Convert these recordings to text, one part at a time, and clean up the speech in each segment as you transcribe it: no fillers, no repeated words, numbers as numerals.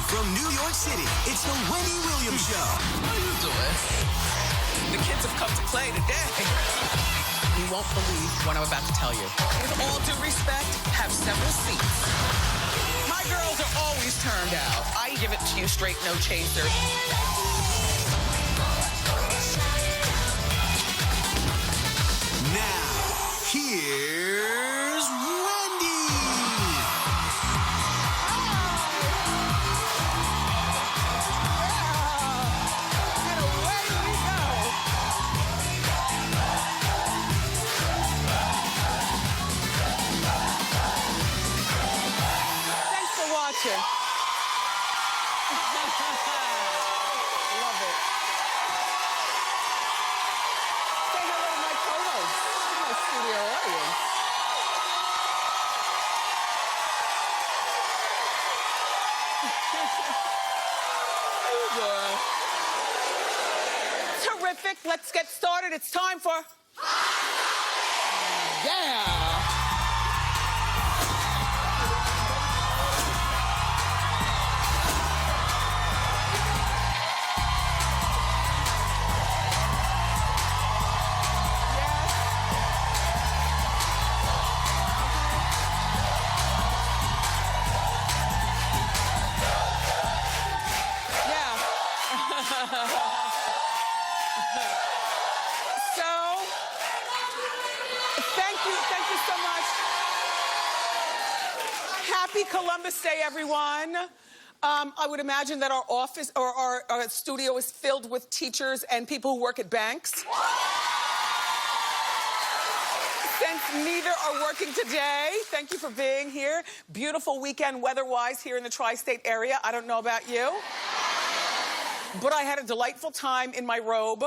From New York City, it's the Wendy Williams Show. How you doing? The kids have come to play today. You won't believe what I'm about to tell you. With all due respect, have several seats. My girls are always turned out. I give it to you straight, no chaser. Now, here's Wendy. And away we go. Thanks for watching. Love it. Say hello to my co-host, my studio audience. How you doing? Terrific. Let's get started. It's time for... Yeah. So, thank you so much. Happy Columbus Day, everyone. I would imagine that our office or our studio is filled with teachers and people who work at banks. Since neither are working today, thank you for being here. Beautiful weekend weather-wise here in the tri-state area. I don't know about you, but I had a delightful time in my robe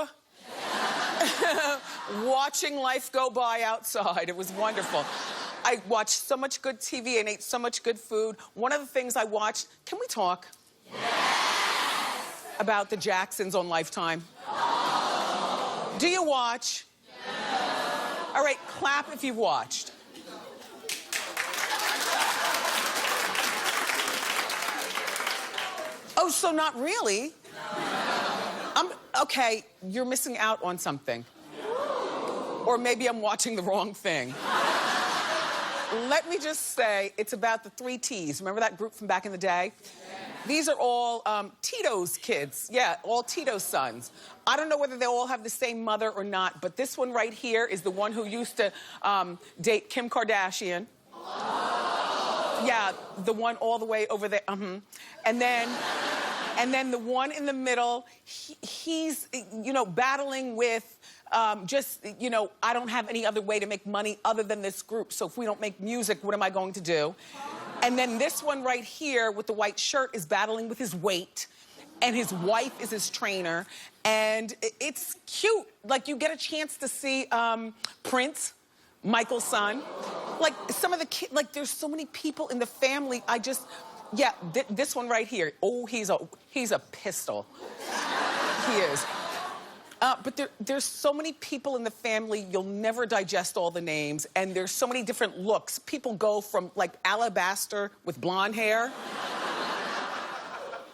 watching life go by outside. It was wonderful. I watched so much good TV and ate so much good food. One of the things I watched, can we talk? Yes. About the Jacksons on Lifetime? No. Do you watch? Yes. All right, clap if you've watched. Oh, so not really? Okay, you're missing out on something. Or maybe I'm watching the wrong thing. Let me just say, it's about the 3 T's. Remember that group from back in the day? These are all Tito's kids. Yeah, all Tito's sons. I don't know whether they all have the same mother or not, but this one right here is the one who used to date Kim Kardashian. Yeah, the one all the way over there. And then the one in the middle, he's, you know, battling with just, you know, I don't have any other way to make money other than this group. So if we don't make music, what am I going to do? And then this one right here with the white shirt is battling with his weight. And his wife is his trainer. And it's cute. Like, you get a chance to see Prince, Michael's son. Like, some of the kids, like, there's so many people in the family. Yeah, this one right here. Oh, he's a pistol. He is. But there's so many people in the family, you'll never digest all the names, and there's so many different looks. People go from, like, alabaster with blonde hair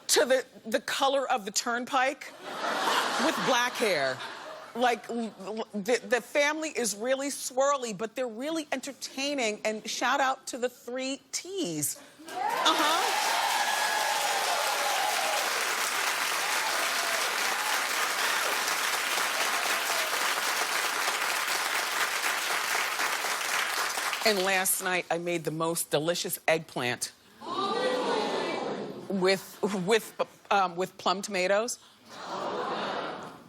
to the color of the turnpike with black hair. Like, the family is really swirly, but they're really entertaining, and shout out to the 3 T's. And last night, I made the most delicious eggplant with plum tomatoes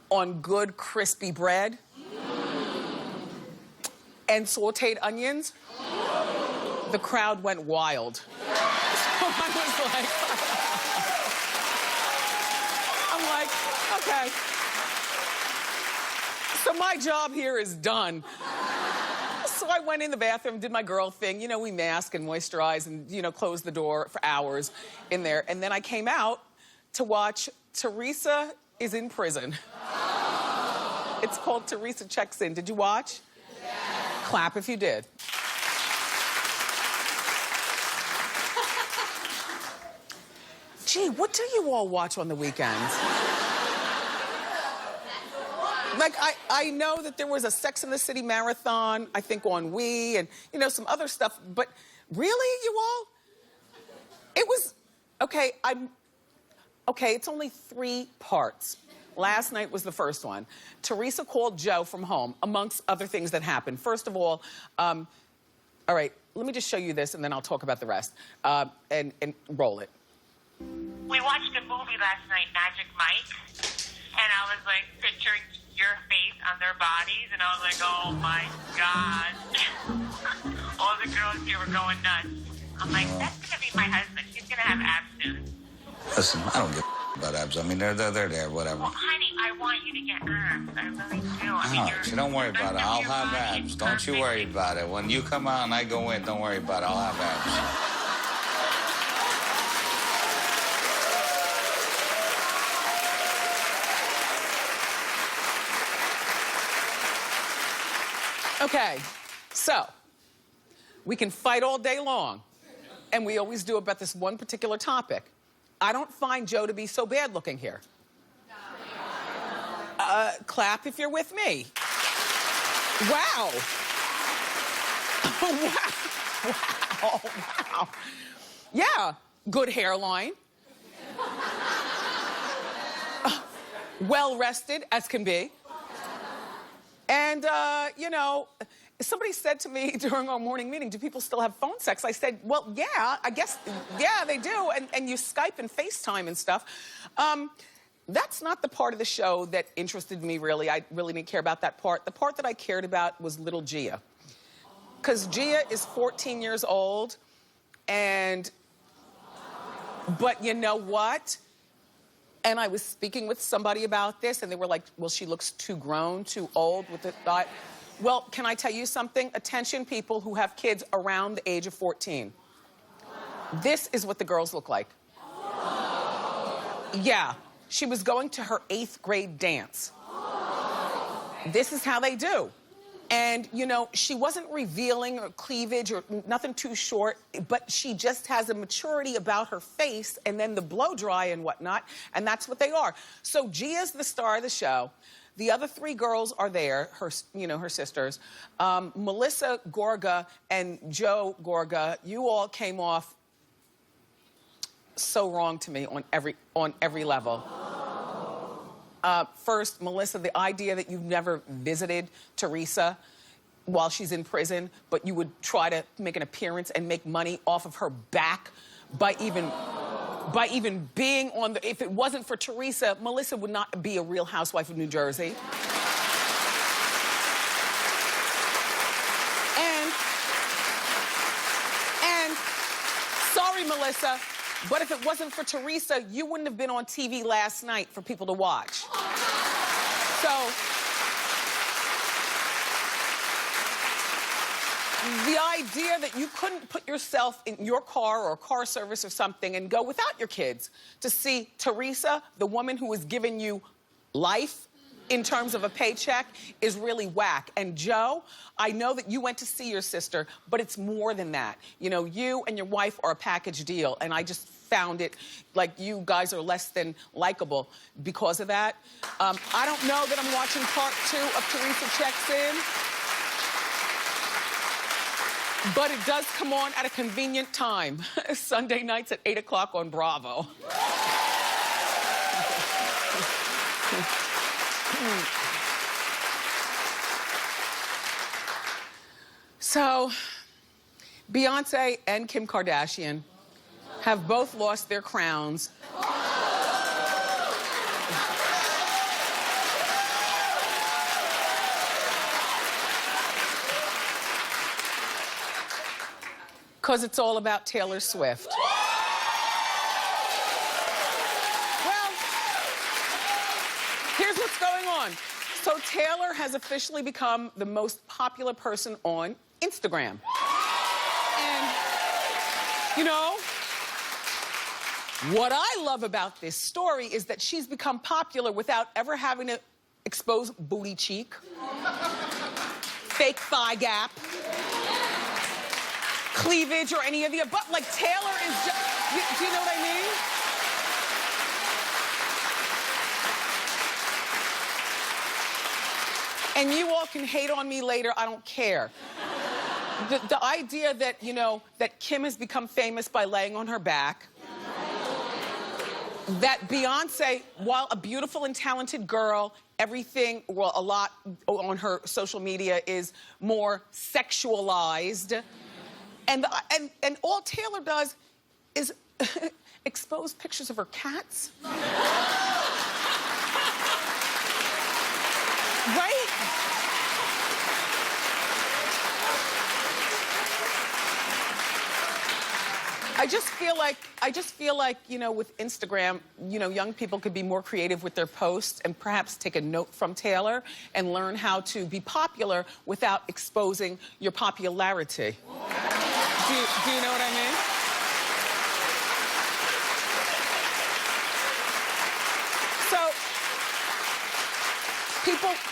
on good crispy bread and sauteed onions. The crowd went wild. So I was like, I'm like, okay. So my job here is done. So I went in the bathroom, did my girl thing. You know, we mask and moisturize and, you know, close the door for hours in there. And then I came out to watch Teresa is in prison. It's called Teresa Checks In. Did you watch? Yes. Clap if you did. Gee, what do you all watch on the weekends? Like, I know that there was a Sex and the City marathon, I think on Wii, and, you know, some other stuff, but really, you all? It was, okay, it's only 3 parts. Last night was the first one. Teresa called Joe from home, amongst other things that happened. First of all right, let me just show you this, and then I'll talk about the rest. And roll it. We watched a movie last night, Magic Mike, and I was like picturing your face on their bodies, and I was like, oh my God. All the girls here were going nuts. I'm like, that's gonna be my husband. He's gonna have abs soon. Listen, I don't give a about abs. I mean, they're there, whatever. Well, honey, I want you to get abs. I really do. I mean, So don't worry about it. I'll have abs. Don't you worry about it. When you come out and I go in, don't worry about it. I'll have abs. Okay, so we can fight all day long, and we always do about this one particular topic. I don't find Joe to be so bad looking here. Clap if you're with me. Wow. Wow. Wow. Yeah, good hairline. Well rested as can be. And, you know, somebody said to me during our morning meeting, do people still have phone sex? I said, well, yeah, I guess, yeah, they do. And you Skype and FaceTime and stuff. That's not the part of the show that interested me, really. I really didn't care about that part. The part that I cared about was little Gia. Because Gia is 14 years old, but you know what? And I was speaking with somebody about this, and they were like, well, she looks too grown, too old with the thought. Well, can I tell you something? Attention, people who have kids around the age of 14. This is what the girls look like. Yeah, she was going to her 8th grade dance. This is how they do. And, you know, she wasn't revealing her cleavage or nothing too short, but she just has a maturity about her face and then the blow dry and whatnot, and that's what they are. So Gia's the star of the show. The other 3 girls are there, her sisters. Melissa Gorga and Joe Gorga, you all came off so wrong to me on every level. First, Melissa, the idea that you've never visited Teresa while she's in prison, but you would try to make an appearance and make money off of her back by even being on the... If it wasn't for Teresa, Melissa would not be a real housewife of New Jersey. And sorry, Melissa, but if it wasn't for Teresa, you wouldn't have been on TV last night for people to watch. So, the idea that you couldn't put yourself in your car or car service or something and go without your kids to see Teresa, the woman who has given you life in terms of a paycheck, is really whack. And Joe, I know that you went to see your sister, but it's more than that. You know, you and your wife are a package deal, and I just found it like you guys are less than likable because of that. I don't know that I'm watching part 2 of Teresa Checks In, but it does come on at a convenient time. Sunday nights at 8 o'clock on Bravo. So, Beyonce and Kim Kardashian have both lost their crowns. Because it's all about Taylor Swift. Well, here's what's going on. So Taylor has officially become the most popular person on Instagram. And, you know, what I love about this story is that she's become popular without ever having to expose booty cheek, fake thigh gap, cleavage, or any of the above. Like, Taylor is just, do you know what I mean? And you all can hate on me later, I don't care. The idea that, you know, that Kim has become famous by laying on her back, that Beyonce, while a beautiful and talented girl, everything, well, a lot on her social media is more sexualized. And all Taylor does is expose pictures of her cats. Right? I just feel like, you know, with Instagram, you know, young people could be more creative with their posts and perhaps take a note from Taylor and learn how to be popular without exposing your popularity. Do you know what I mean? So,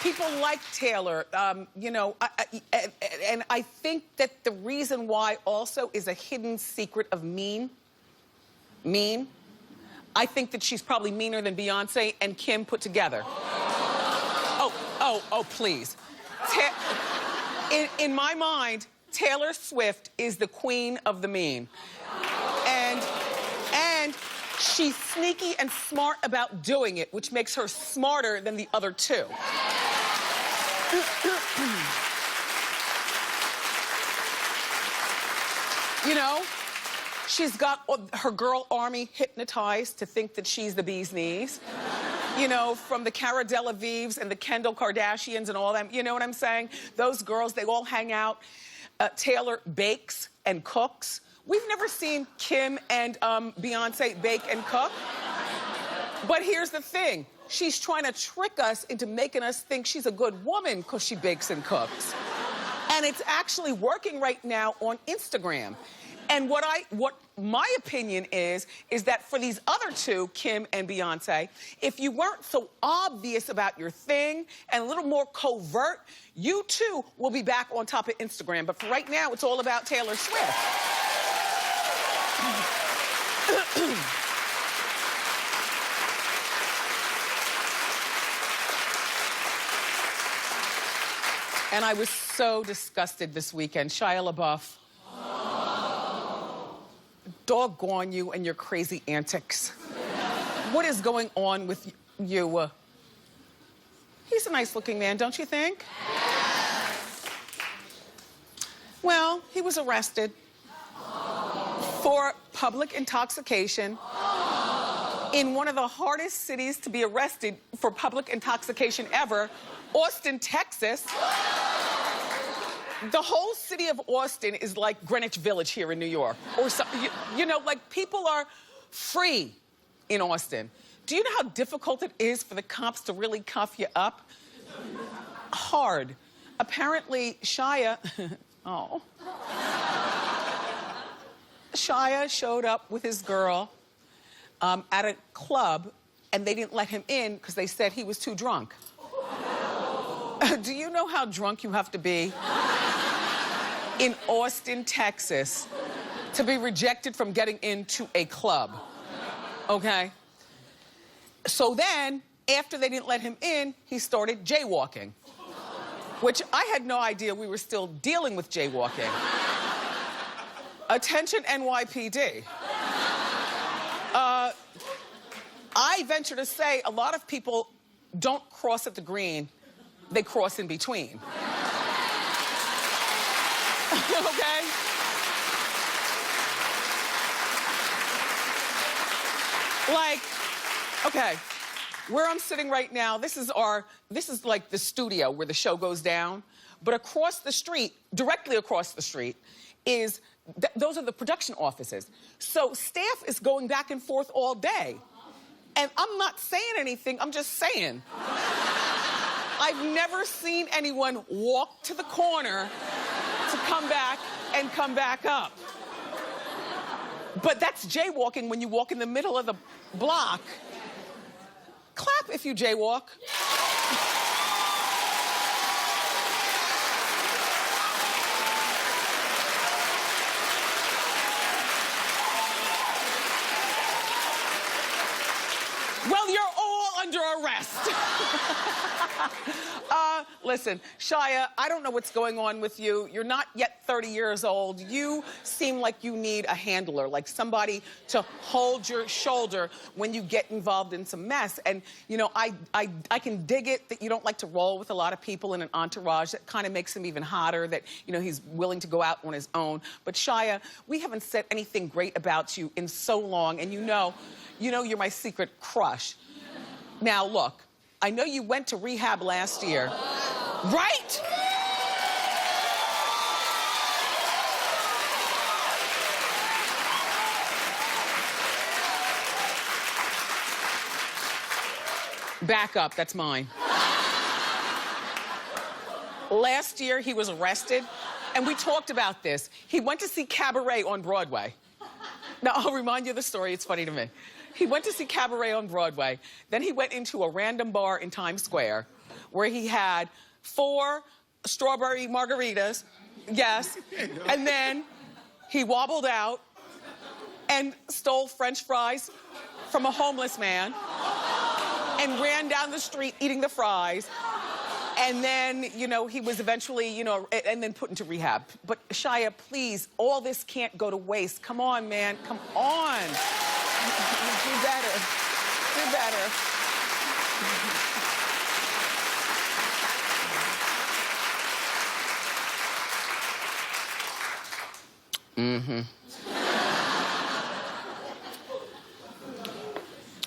people like Taylor, you know, and I think that the reason why also is a hidden secret of mean. I think that she's probably meaner than Beyonce and Kim put together. Oh, please. In my mind, Taylor Swift is the queen of the mean. And she's sneaky and smart about doing it, which makes her smarter than the other two. You know, she's got her girl army hypnotized to think that she's the bee's knees. You know, from the Cara Delevingnes and the Kendall Kardashians and all them, you know what I'm saying? Those girls, they all hang out. Taylor bakes and cooks. We've never seen Kim and Beyonce bake and cook. But here's the thing. She's trying to trick us into making us think she's a good woman because she bakes and cooks. And it's actually working right now on Instagram. And what my opinion is that for these other two, Kim and Beyonce, if you weren't so obvious about your thing and a little more covert, you too will be back on top of Instagram. But for right now, it's all about Taylor Swift. And I was so disgusted this weekend. Shia LaBeouf. Doggone you and your crazy antics. What is going on with you? He's a nice-looking man, don't you think? Well, he was arrested for public intoxication in one of the hardest cities to be arrested for public intoxication ever, Austin, Texas. The whole city of Austin is like Greenwich Village here in New York. Or so, you know, like people are free in Austin. Do you know how difficult it is for the cops to really cuff you up? Hard. Apparently, Shia, Shia showed up with his girl at a club, and they didn't let him in because they said he was too drunk. Do you know how drunk you have to be in Austin, Texas, to be rejected from getting into a club? Okay? So then, after they didn't let him in, he started jaywalking, which I had no idea we were still dealing with jaywalking. Attention, NYPD. I venture to say a lot of people don't cross at the green, they cross in between. Okay? Like, okay, where I'm sitting right now, this is like the studio where the show goes down, but across the street, directly across the street, is, those are the production offices. So staff is going back and forth all day. And I'm not saying anything, I'm just saying. I've never seen anyone walk to the corner to come back and come back up. But that's jaywalking when you walk in the middle of the block. Clap if you jaywalk. Well, you're all under arrest. Listen, Shia, I don't know what's going on with you. You're not yet 30 years old. You seem like you need a handler, like somebody to hold your shoulder when you get involved in some mess. And, you know, I can dig it that you don't like to roll with a lot of people in an entourage. That kind of makes him even hotter, that, you know, he's willing to go out on his own. But Shia, we haven't said anything great about you in so long, and you know you're my secret crush. Now, look, I know you went to rehab last year, right? Back up, that's mine. Last year, he was arrested, and we talked about this. He went to see Cabaret on Broadway. Now, I'll remind you of the story, it's funny to me. He went to see Cabaret on Broadway. Then he went into a random bar in Times Square where he had 4 strawberry margaritas, yes, and then he wobbled out and stole French fries from a homeless man and ran down the street eating the fries. And then, you know, he was eventually, you know, and then put into rehab. But Shia, please, all this can't go to waste. Come on, man, come on. Do better, do better.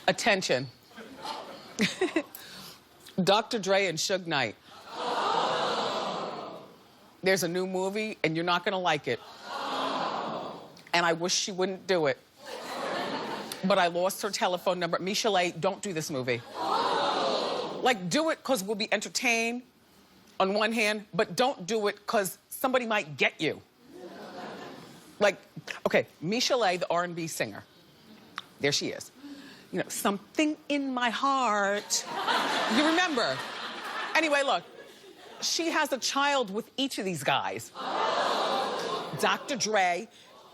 Attention. Dr. Dre and Suge Knight. There's a new movie, and you're not gonna like it. And I wish she wouldn't do it. But I lost her telephone number. Michelet, don't do this movie. Like, do it because we'll be entertained on one hand, but don't do it because somebody might get you. Like, okay, Michelet, the R&B singer. There she is. You know, something in my heart. You remember? Anyway, look, she has a child with each of these guys. Dr. Dre,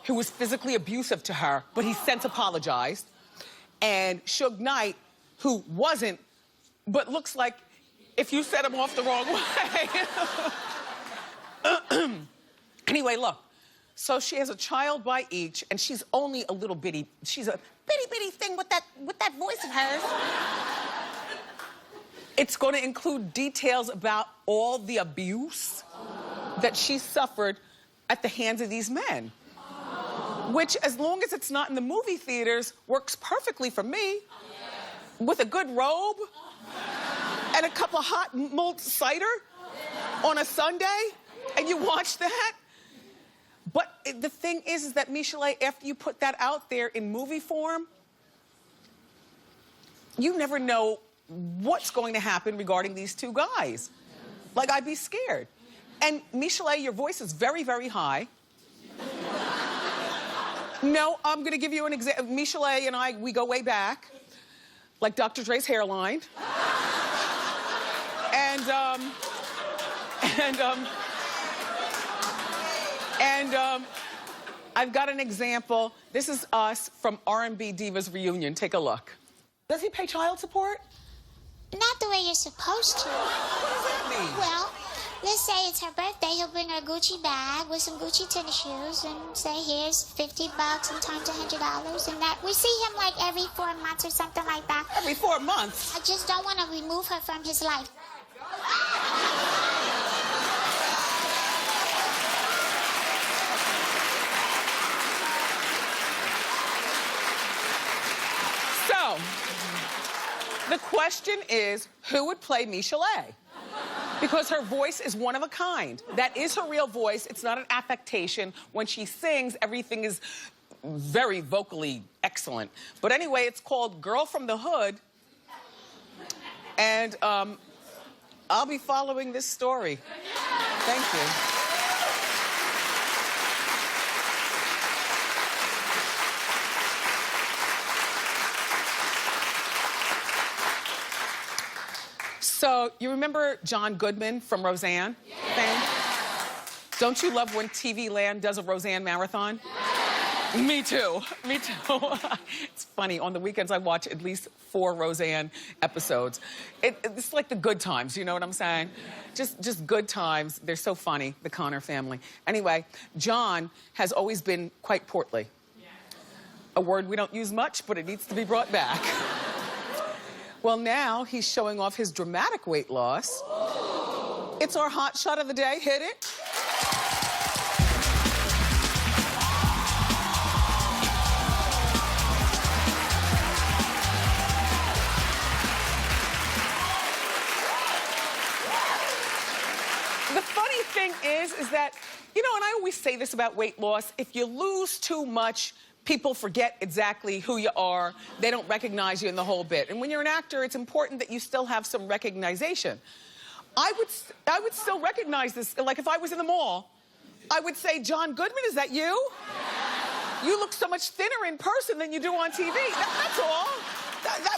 who was physically abusive to her, but he's since apologized. And Suge Knight, who wasn't, but looks like if you set him off the wrong way. Anyway, look. So she has a child by each, and she's only a little bitty. She's a bitty thing with that voice of hers. It's going to include details about all the abuse that she suffered at the hands of these men. Which, as long as it's not in the movie theaters, works perfectly for me. With a good robe and a cup of hot mulled cider on a Sunday, and you watch that. But the thing is that, Michelet, after you put that out there in movie form, you never know what's going to happen regarding these two guys. Like, I'd be scared. And Michelet, your voice is very, very high. No, I'm going to give you an example. Michelet and I, we go way back, like Dr. Dre's hairline. I've got an example. This is us from R&B Divas Reunion. Take a look. Does he pay child support? Not the way you're supposed to. What does that mean? Well, let's say it's her birthday. He'll bring her a Gucci bag with some Gucci tennis shoes and say, here's $50 and times $100. And that we see him like every 4 months or something like that. Every 4 months? I just don't want to remove her from his life. So, the question is, who would play Michelet? Because her voice is one of a kind. That is her real voice. It's not an affectation. When she sings, everything is very vocally excellent. But anyway, it's called Girl from the Hood. And I'll be following this story. Thank you. So, you remember John Goodman from Roseanne? Yeah. Don't you love when TV Land does a Roseanne marathon? Yeah. Me too. Me too. It's funny. On the weekends, I watch at least 4 Roseanne episodes. It's like the good times, you know what I'm saying? Just good times. They're so funny, the Connor family. Anyway, John has always been quite portly. A word we don't use much, but it needs to be brought back. Well, now he's showing off his dramatic weight loss. It's our hot shot of the day. Hit it. The funny thing is that, you know, and I always say this about weight loss, if you lose too much, people forget exactly who you are. They don't recognize you in the whole bit. And when you're an actor, it's important that you still have some recognition. I would still recognize this. Like if I was in the mall, I would say, John Goodman, is that you? You look so much thinner in person than you do on TV. That's all.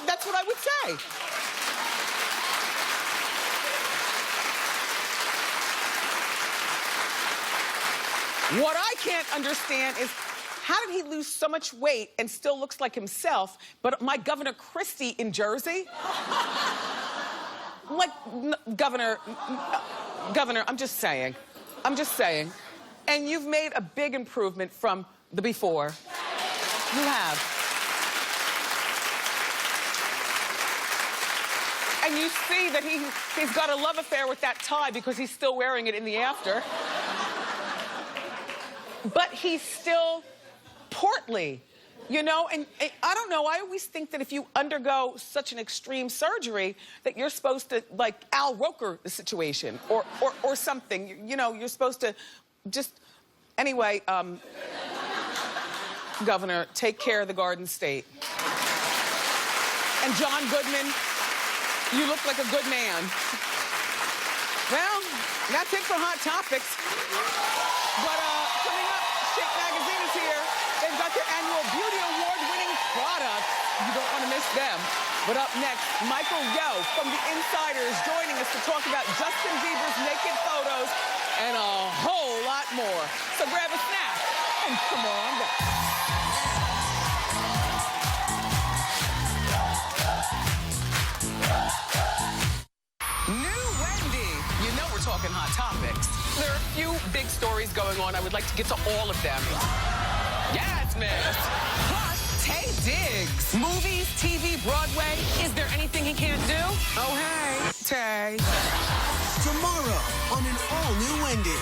That's what I would say. What I can't understand is how did he lose so much weight and still looks like himself, but my Governor Christie in Jersey? Like, Governor, I'm just saying. And you've made a big improvement from the before. You have. And you see that he's got a love affair with that tie because he's still wearing it in the after. But he's still portly, you know? And I don't know, I always think that if you undergo such an extreme surgery that you're supposed to, like, Al Roker the situation or something. You know, you're supposed to just... Anyway, Governor, take care of the Garden State. And John Goodman, you look like a good man. Well, that's it for Hot Topics. But coming up, Shape Magazine is here. They've got their annual Beauty Award-winning products. You don't want to miss them. But up next, Michael Yo from The Insider is joining us to talk about Justin Bieber's naked photos and a whole lot more. So grab a snack and come on back. New Wendy. You know we're talking Hot Topics. There are a few big stories going on. I would like to get to all of them. Yes, miss. Plus, Tay Diggs. Movies, TV, Broadway. Is there anything he can't do? Oh, hey, Tay. Tomorrow on an all-new Wendy.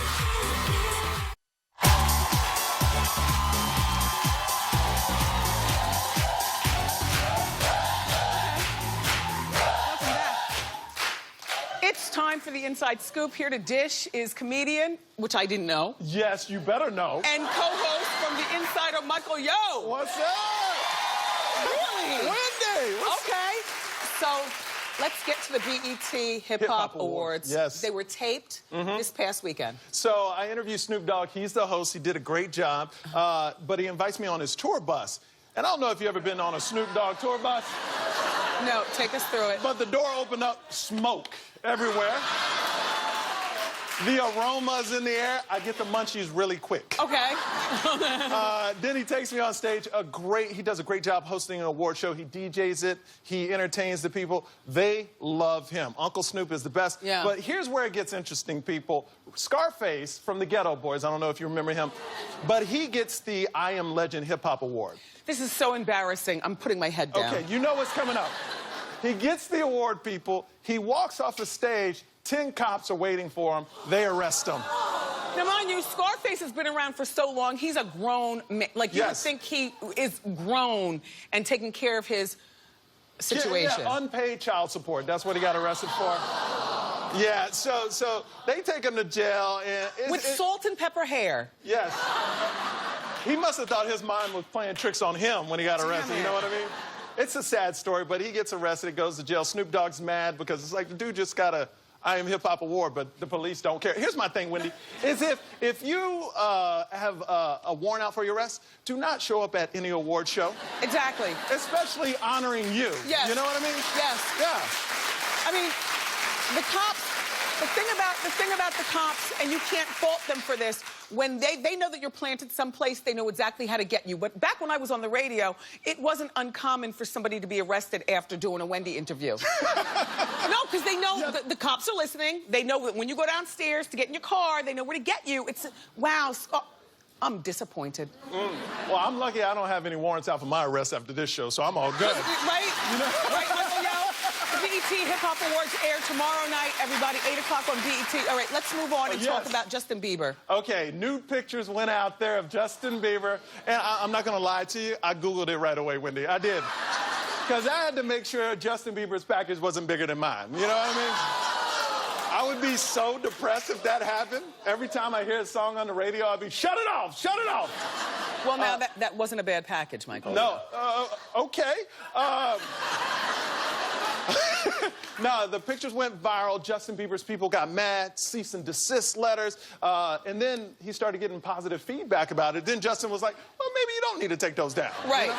It's time for the Inside Scoop. Here to dish is comedian, which I didn't know. Yes, you better know. And co-host from The Insider, Michael Yo. What's up? Really? Wendy! Okay. So let's get to the BET Hip Hop Awards. Yes. They were taped this past weekend. So I interviewed Snoop Dogg. He's the host. He did a great job. But he invites me on his tour bus. And I don't know if you've ever been on a Snoop Dogg tour bus. No, take us through it. But the door opened up, smoke everywhere. The aromas in the air. I get the munchies really quick. Okay. Then he takes me on stage. He does a great job hosting an award show. He DJs it. He entertains the people. They love him. Uncle Snoop is the best. Yeah. But here's where it gets interesting, people. Scarface from the Ghetto Boys. I don't know if you remember him. But he gets the I Am Legend Hip Hop Award. This is so embarrassing. I'm putting my head down. Okay, you know what's coming up. He gets the award, people. He walks off the stage. 10 cops are waiting for him. They arrest him. Now, mind you, Scarface has been around for so long. He's a grown man. Like, you would Yes. think he is grown and taking care of his situation. Yeah, unpaid child support. That's what he got arrested for. Yeah, so they take him to jail. And With salt and pepper hair. Yes. He must have thought his mind was playing tricks on him when he got arrested. Damn it. You know what I mean? It's a sad story, but he gets arrested, goes to jail. Snoop Dogg's mad because it's like the dude just got a I Am Hip Hop Award, but the police don't care. Here's my thing, Wendy, is if you have a warrant out for your arrest, do not show up at any award show. Exactly. Especially honoring you. Yes. You know what I mean? Yes. Yeah. I mean, the cops, the thing about the cops, and you can't fault them for this, when they know that you're planted someplace, they know exactly how to get you. But back when I was on the radio, it wasn't uncommon for somebody to be arrested after doing a Wendy interview. No, because they know the cops are listening. They know that when you go downstairs to get in your car, they know where to get you. It's, wow, I'm disappointed. Well, I'm lucky I don't have any warrants out for my arrest after this show, so I'm all good. Right? You know? Right, Michael Yo? The BET Hip Hop Awards air tomorrow night, everybody, 8 o'clock on BET. All right, let's move on and talk about Justin Bieber. Okay, nude pictures went out there of Justin Bieber, and I'm not gonna lie to you, I Googled it right away, Wendy. I did. Because I had to make sure Justin Bieber's package wasn't bigger than mine. You know what I mean? I would be so depressed if that happened. Every time I hear a song on the radio, I'd be, shut it off, shut it off. Well, now, that wasn't a bad package, Michael. No, okay. No, the pictures went viral. Justin Bieber's people got mad, cease and desist letters, and then he started getting positive feedback about it. Then Justin was like, well, maybe you don't need to take those down. Right. You know?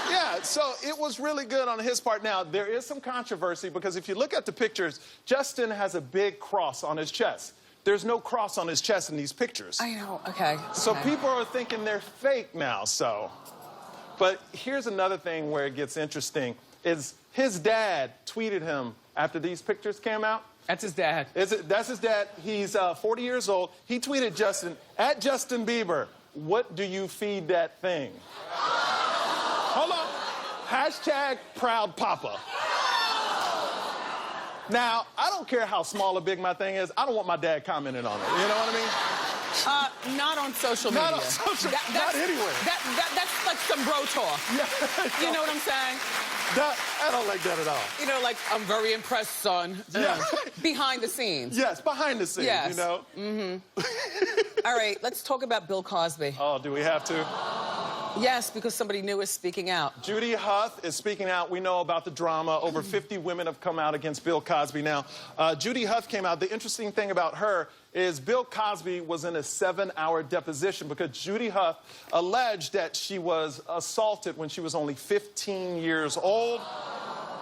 Yeah, so it was really good on his part. Now, there is some controversy because if you look at the pictures, Justin has a big cross on his chest. There's no cross on his chest in these pictures. I know, okay. So people are thinking they're fake now, so. But here's another thing where it gets interesting, is his dad tweeted him after these pictures came out. That's his dad. That's his dad. He's 40 years old. He tweeted Justin, at Justin Bieber, what do you feed that thing? Hold on. Hashtag proud papa. Now, I don't care how small or big my thing is. I don't want my dad commenting on it. You know what I mean? Not on social media. Not on social media. Not anywhere. That's like some bro talk. Yeah. You know what I'm saying? I don't like that at all. You know, like, I'm very impressed, son. Yeah. Behind the scenes. Yes, behind the scenes, yes. You know? Mm-hmm. All right, let's talk about Bill Cosby. Oh, do we have to? Yes, because somebody new is speaking out. Judy Huth is speaking out. We know about the drama. Over 50 women have come out against Bill Cosby. Now, Judy Huth came out. The interesting thing about her is Bill Cosby was in a 7-hour deposition because Judy Huth alleged that she was assaulted when she was only 15 years old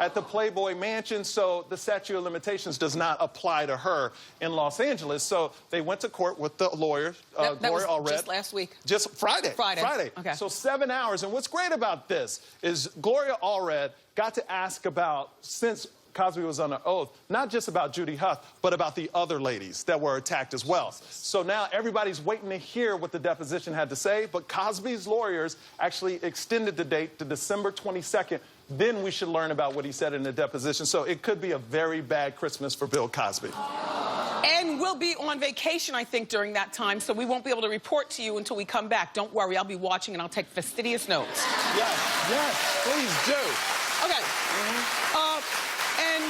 at the Playboy Mansion, so the statute of limitations does not apply to her in Los Angeles. So they went to court with the lawyer, Gloria Allred. Just last week. Just Friday. Friday. Okay. So 7 hours. And what's great about this is Gloria Allred got to ask about, since Cosby was under oath, not just about Judy Huth, but about the other ladies that were attacked as well. So now everybody's waiting to hear what the deposition had to say, but Cosby's lawyers actually extended the date to December 22nd. Then we should learn about what he said in the deposition. So it could be a very bad Christmas for Bill Cosby. And we'll be on vacation, I think, during that time, so we won't be able to report to you until we come back. Don't worry, I'll be watching and I'll take fastidious notes. Yes, please do. Okay. And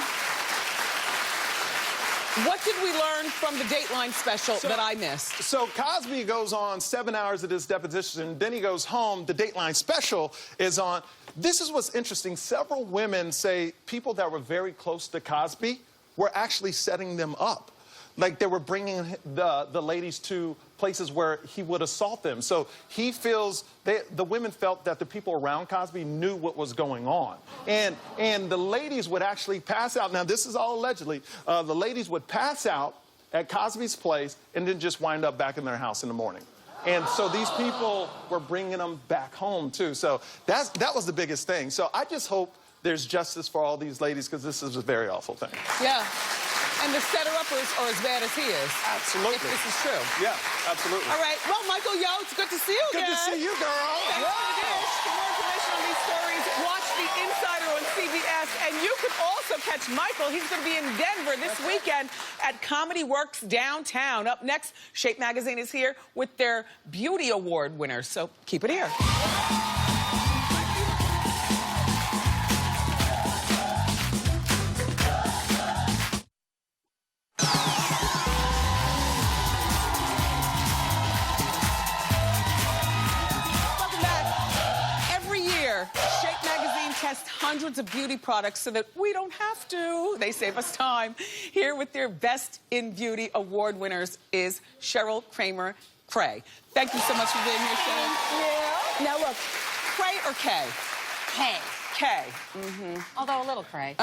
what did we learn from the Dateline special that I missed? So Cosby goes on 7 hours of this deposition, then he goes home. The Dateline special is on. This is what's interesting. Several women say people that were very close to Cosby were actually setting them up. Like they were bringing the ladies to places where he would assault them. So he feels, the women felt that the people around Cosby knew what was going on. And the ladies would actually pass out. Now, this is all allegedly. The ladies would pass out at Cosby's place and then just wind up back in their house in the morning. And so these people were bringing them back home, too. So that was the biggest thing. So I just hope there's justice for all these ladies because this is a very awful thing. Yeah. And the setter-uppers are as bad as he is. Absolutely. If this is true. Yeah, absolutely. All right. Well, Michael Yo, it's good to see you again. Good to see you, girl. Thanks for the dish. For more information on these stories, watch The Insider on CBS. And you can also catch Michael. He's going to be in Denver this weekend at Comedy Works downtown. Up next, Shape Magazine is here with their Beauty Award winners. So keep it here. Test hundreds of beauty products so that we don't have to. They save us time. Here with their Best in Beauty award winners is Cheryl Kramer Cray. Thank you so much for being here, Cheryl. Yeah. Now look, Cray or Kay? K. okay. Although a little cray.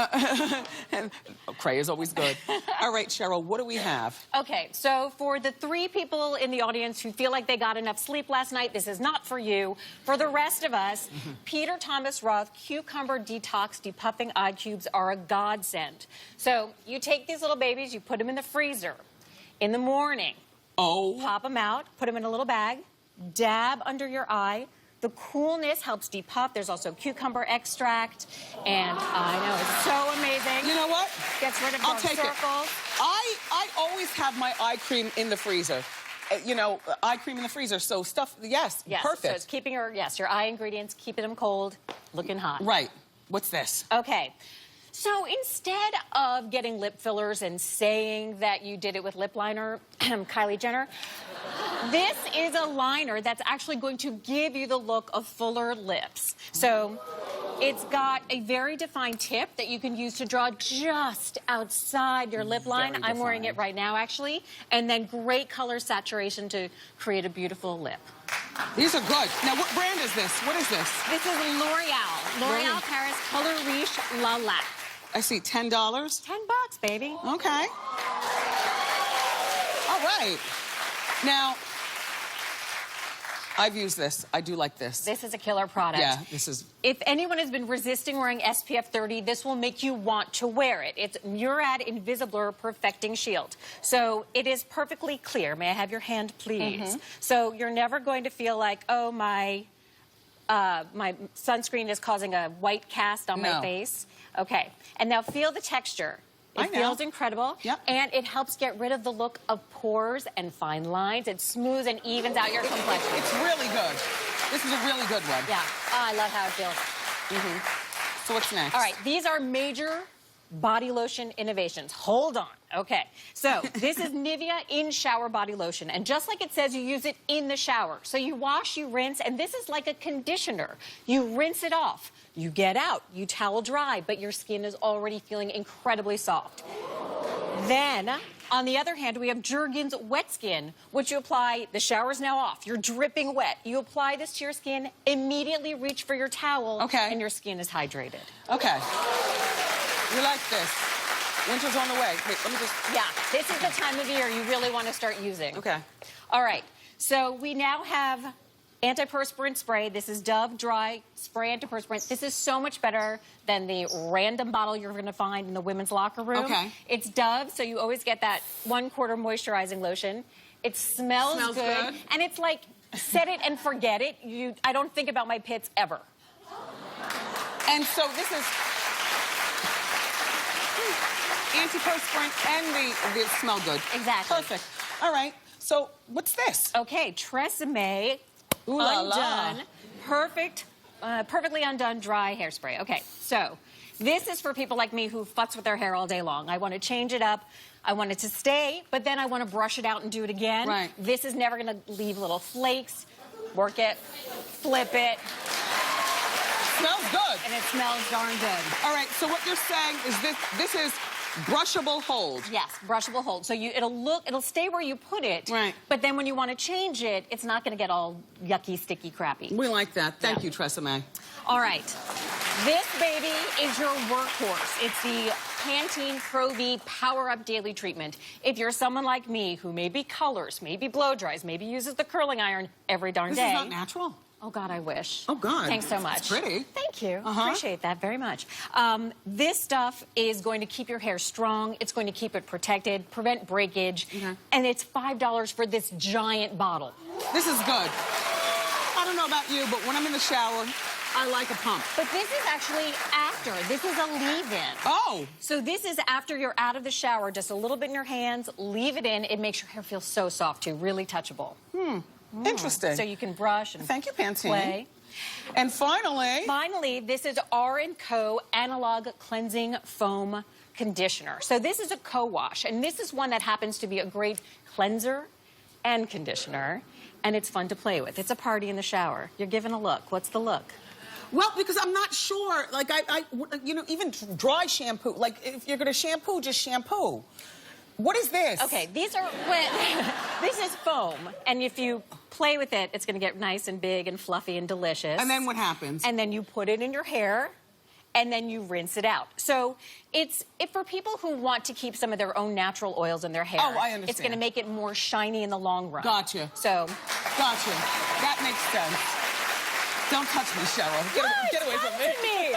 Cray is always good. All right, Cheryl, what do we have? Okay, so for the 3 people in the audience who feel like they got enough sleep last night, this is not for you. For the rest of us, Peter Thomas Roth Cucumber Detox Depuffing Eye Cubes are a godsend. So you take these little babies, you put them in the freezer in the morning. Oh. Pop them out, put them in a little bag, dab under your eye. The coolness helps depuff. There's also cucumber extract, and I know, it's so amazing. You know what? Gets rid of I'll dark take circles. it. I always have my eye cream in the freezer. You know, eye cream in the freezer, so stuff, yes, Yes, perfect. so it's keeping your eye ingredients, keeping them cold, looking hot. Right. What's this? Okay. So instead of getting lip fillers and saying that you did it with lip liner, Kylie Jenner, this is a liner that's actually going to give you the look of fuller lips. So it's got a very defined tip that you can use to draw just outside your lip line. Very I'm wearing it defined. right now, actually. And then great color saturation to create a beautiful lip. These are good. Now, what brand is this? What is this? This is L'Oreal. L'Oreal Paris Color Riche Lilac. I see $10. $10, baby. Okay. All right. Now, I've used this. I do like this. This is a killer product. Yeah, this is... If anyone has been resisting wearing SPF 30, this will make you want to wear it. It's Murad Invisibler Perfecting Shield. So it is perfectly clear. May I have your hand, please? So you're never going to feel like, oh, my sunscreen is causing a white cast on my No. face. Okay. And now feel the texture. I It know. feels incredible. Yep. And it helps get rid of the look of pores and fine lines. It smooths and evens out your complexion. It's really good. This is a really good one. Yeah. Oh, I love how it feels. So what's next? All right, these are major body lotion innovations. Hold on. Okay, so this is Nivea In Shower Body Lotion. And just like it says, you use it in the shower. So you wash, you rinse, and this is like a conditioner. You rinse it off. You get out, you towel dry, but your skin is already feeling incredibly soft. Then, on the other hand, we have Jergens Wet Skin, which you apply, the shower's now off, you're dripping wet. You apply this to your skin, immediately reach for your towel, Okay. and your skin is hydrated. Okay. You like this. Winter's on the way. Wait, let me just... Yeah, this is the time of year you really want to start using. Okay. All right, so we now have antiperspirant spray. This is Dove Dry Spray Antiperspirant. This is so much better than the random bottle you're going to find in the women's locker room. Okay. It's Dove, so you always get that 1/4 moisturizing lotion. It smells good. And it's like, set it and forget it. I don't think about my pits ever. And so this is antiperspirant and the smell good. Exactly. Perfect. All right. So what's this? Okay, Tresemme Ooh la Undone. la. Perfectly undone dry hairspray. Okay, so this is for people like me who futz with their hair all day long. I want to change it up. I want it to stay, but then I want to brush it out and do it again. Right. This is never going to leave little flakes. Work it, flip it, Smells good. and it smells darn good. All right. So what you're saying is this is brushable hold. Yes, brushable hold. So it'll stay where you put it. Right. But then when you want to change it, it's not going to get all yucky, sticky, crappy. We like that. Thank Yeah. you, Tresemme. All right. This baby is your workhorse. It's the Pantene Pro-V Power Up Daily Treatment. If you're someone like me who maybe colors, maybe blow dries, maybe uses the curling iron every darn This day. is not natural. Oh, God, I wish. Oh, God. Thanks so It's much. pretty. Thank you. Uh-huh. Appreciate that very much. This stuff is going to keep your hair strong. It's going to keep it protected, prevent breakage. Okay. And it's $5 for this giant bottle. This is good. I don't know about you, but when I'm in the shower, I like a pump. But this is actually after. This is a leave-in. Oh. So this is after you're out of the shower, just a little bit in your hands, leave it in. It makes your hair feel so soft, too, really touchable. Interesting. So you can brush and Thank you, Pantene. play. And finally, This is R&Co Analog Cleansing Foam Conditioner. So this is a co-wash, and this is one that happens to be a great cleanser and conditioner, and it's fun to play with. It's a party in the shower. You're giving a look. What's the look? well, because I'm not sure, like even dry shampoo, like if you're gonna shampoo, just shampoo. What is this? Okay, these are this is foam, and if you play with it, it's going to get nice and big and fluffy and delicious. And then what happens? And then you put it in your hair, and then you rinse it out. So it's for people who want to keep some of their own natural oils in their hair. Oh, I understand. It's going to make it more shiny in the long run. Gotcha. So. Gotcha. That makes sense. Don't touch me, Cheryl. Get away from me.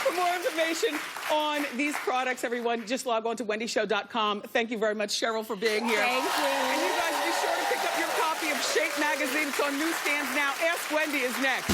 For more information on these products, everyone, just log on to wendyshow.com. Thank you very much, Cheryl, for being here. Thank you. And you guys be sure to pick up your copy of Shape Magazine. It's on newsstands now. Ask Wendy is next.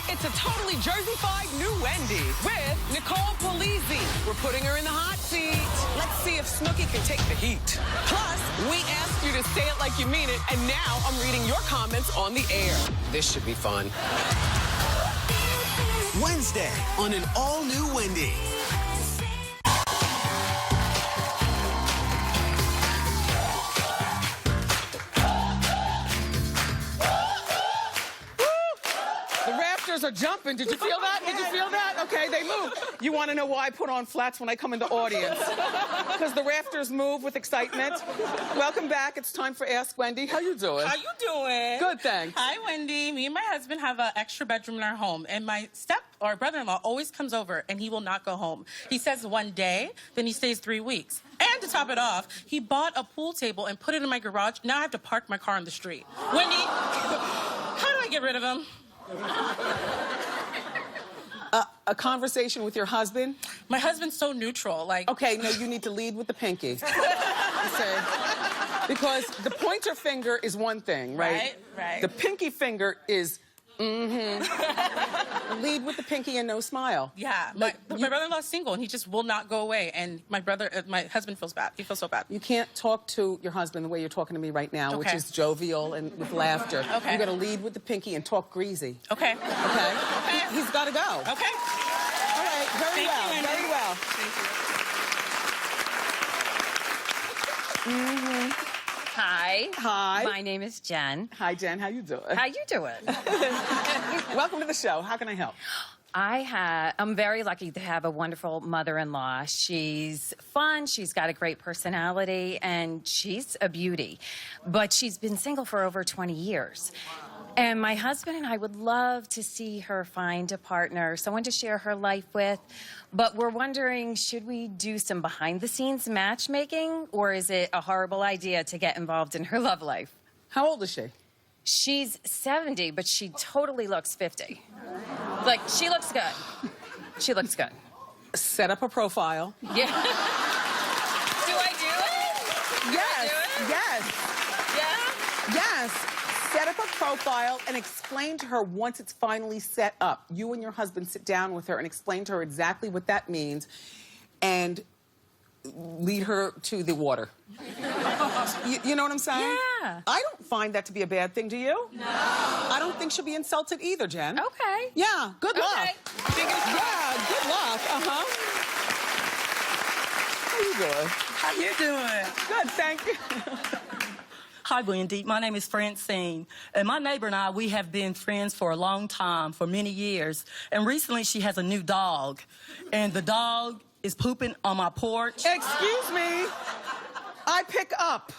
It's a totally Jersey-fied new Wendy with Nicole Polizzi. We're putting her in the hot seat. Let's see if Snooki can take the heat. Plus, we asked you to say it like you mean it, and now I'm reading your comments on the air. This should be fun. Wednesday on an all-new Wendy. Are jumping. Did you feel that? Did you feel that? Okay, they move. You want to know why I put on flats when I come in the audience? Because the rafters move with excitement. Welcome back. It's time for Ask Wendy. How you doing? How you doing? Good, thanks. Hi, Wendy. Me and my husband have an extra bedroom in our home, and my brother-in-law always comes over, and he will not go home. He says one day, then he stays 3 weeks. And to top it off, he bought a pool table and put it in my garage. Now I have to park my car on the street. Wendy, how do I get rid of him? A conversation with your husband? My husband's so neutral, like... Okay, no, you need to lead with the pinky. Okay. Because the pointer finger is one thing, right? Right. The pinky finger is, lead with the pinky and no smile. Yeah, my brother-in-law's single, and he just will not go away, and my husband feels bad. He feels so bad. You can't talk to your husband the way you're talking to me right now, which is jovial and with laughter. Okay. You got to lead with the pinky and talk greasy. Okay. Okay? He's got to go. Okay. All right, very well, very well. Hi. Hi. My name is Jen. Hi, Jen. How you doing? How you doing? Welcome to the show. How can I help? I'm very lucky to have a wonderful mother-in-law. She's fun, she's got a great personality, and she's a beauty. But she's been single for over 20 years. And my husband and I would love to see her find a partner, someone to share her life with. But we're wondering, should we do some behind-the-scenes matchmaking, or is it a horrible idea to get involved in her love life? How old is she? She's 70, but she totally looks 50. Like, she looks good. She looks good. Set up a profile. Yeah. Do I do it? Yes. Do I do it? Yes. Yeah? Yes. Set up a profile and explain to her once it's finally set up. You and your husband sit down with her and explain to her exactly what that means and lead her to the water. You know what I'm saying? Yeah. I don't find that to be a bad thing, do you? No. I don't think she'll be insulted either, Jen. Okay. Yeah, good luck. Okay. Yeah, good luck. Uh-huh. How you doing? How you doing? Good, thank you. Hi, Wendy. My name is Francine. And my neighbor and I, we have been friends for a long time, for many years. And recently, she has a new dog. And the dog is pooping on my porch. Excuse me. I pick up.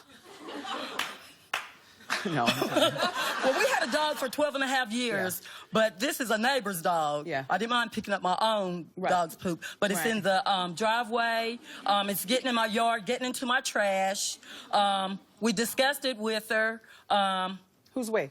No. Well, we had a dog for 12 and a half years, but this is a neighbor's dog. Yeah. I didn't mind picking up my own dog's poop, but it's in the driveway. It's getting in my yard, getting into my trash. We discussed it with her. Who's we?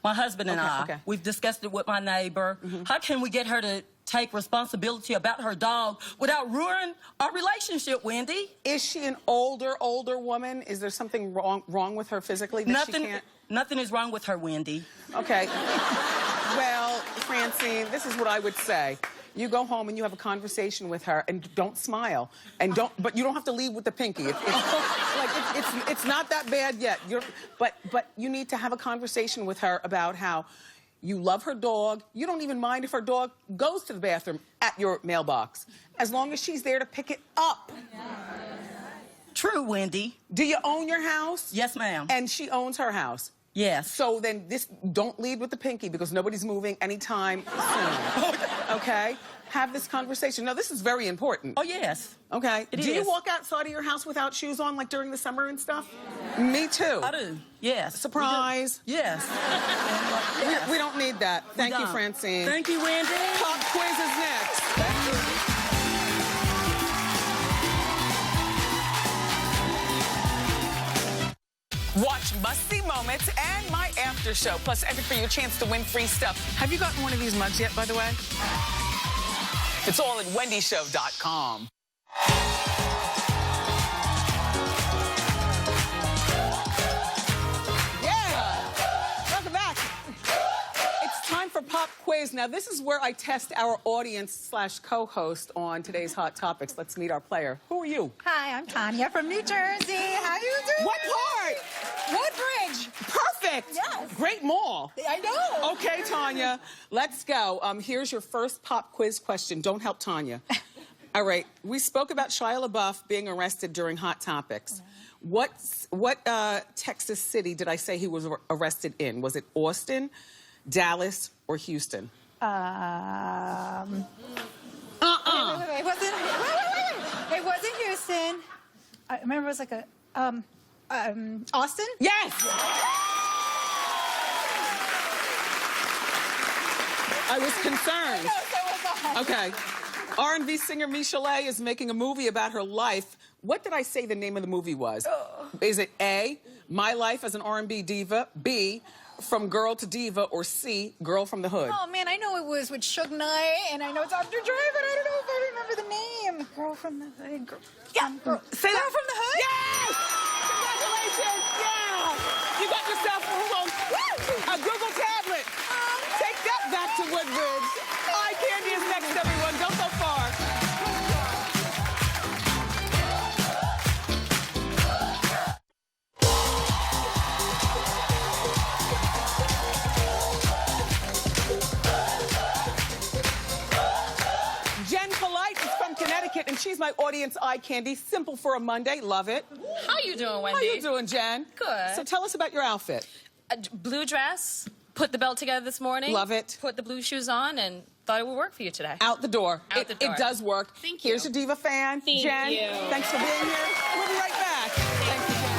My husband and I. Okay. We've discussed it with my neighbor. How can we get her to take responsibility about her dog without ruining our relationship, Wendy? Is she an older woman? Is there something wrong with her physically that she can't? Nothing is wrong with her, Wendy. Okay. Well, Francine, this is what I would say. You go home and you have a conversation with her, and don't smile, but you don't have to leave with the pinky. It's not that bad yet. But you need to have a conversation with her about how you love her dog. You don't even mind if her dog goes to the bathroom at your mailbox, as long as she's there to pick it up. True, Wendy. Do you own your house? Yes, ma'am. And she owns her house? Yes. So then don't lead with the pinky because nobody's moving anytime soon. Okay? Have this conversation. No, this is very important. Oh, yes. Okay. It Do is. you walk outside of your house without shoes on, like during the summer and stuff? Me too. I do. Yes. Surprise. Yes. We don't need that. Thank you, don't. Francine. Thank you, Wendy. Pop quiz is next. Thank you. Watch must-see moments and my after show. Plus, enter for your chance to win free stuff. Have you gotten one of these mugs yet, by the way? It's all at wendyshow.com. Welcome back. It's time for Pop Quiz. Now, this is where I test our audience/co-host on today's Hot Topics. Let's meet our player. Who are you? Hi, I'm Tanya from New Jersey. How you doing? What part? Woodbridge. Perfect. Yes. Great mall. I know. Okay, Tanya, let's go. Here's your first pop quiz question. Don't help Tanya. All right. We spoke about Shia LaBeouf being arrested during Hot Topics. What Texas city did I say he was arrested in? Was it Austin, Dallas, or Houston? Wait. It wasn't Houston. I remember it was like a Austin. Yes. I was concerned. Okay. R&B singer Michelet is making a movie about her life. What did I say the name of the movie was? Is it A, My Life as an R&B Diva, B, From Girl to Diva, or C, Girl from the Hood? Oh man, I know it was with Suge Knight, and I know it's Dr. Dre, but I don't know if I remember the name. Girl from the Hood. Yeah. Say Girl from the Hood. Yes! Congratulations! Yeah! You got yourself a Google tablet. Take that back to Woodbridge. Eye candy is next, everyone. Don't go far. Jen Polite is from Connecticut, and she's my audience eye candy. Simple for a Monday. Love it. How you doing, Wendy? How you doing, Jen? Good. So tell us about your outfit. A blue dress, put the belt together this morning. Love it. Put the blue shoes on and thought it would work for you today. Out the door. Out the door. It does work. Thank you. Here's your Diva fan, Thank Jen. you. Thanks for being here. We'll be right back. Thank you, Jen.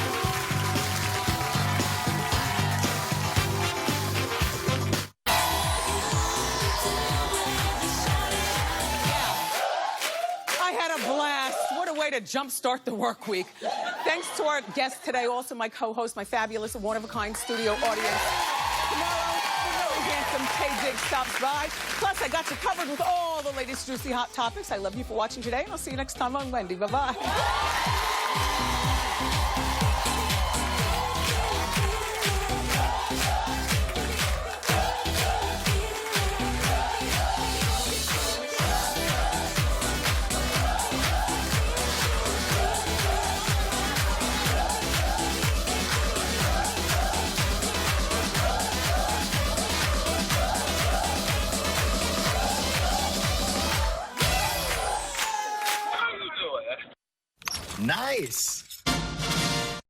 I had a blast. What a way to jumpstart the work week. Thanks to our guest today, also my co-host, my fabulous and one-of-a-kind studio audience. Tomorrow, the really handsome K-Dig stops by. Plus, I got you covered with all the latest juicy hot topics. I love you for watching today, and I'll see you next time on Wendy. Bye-bye. Nice.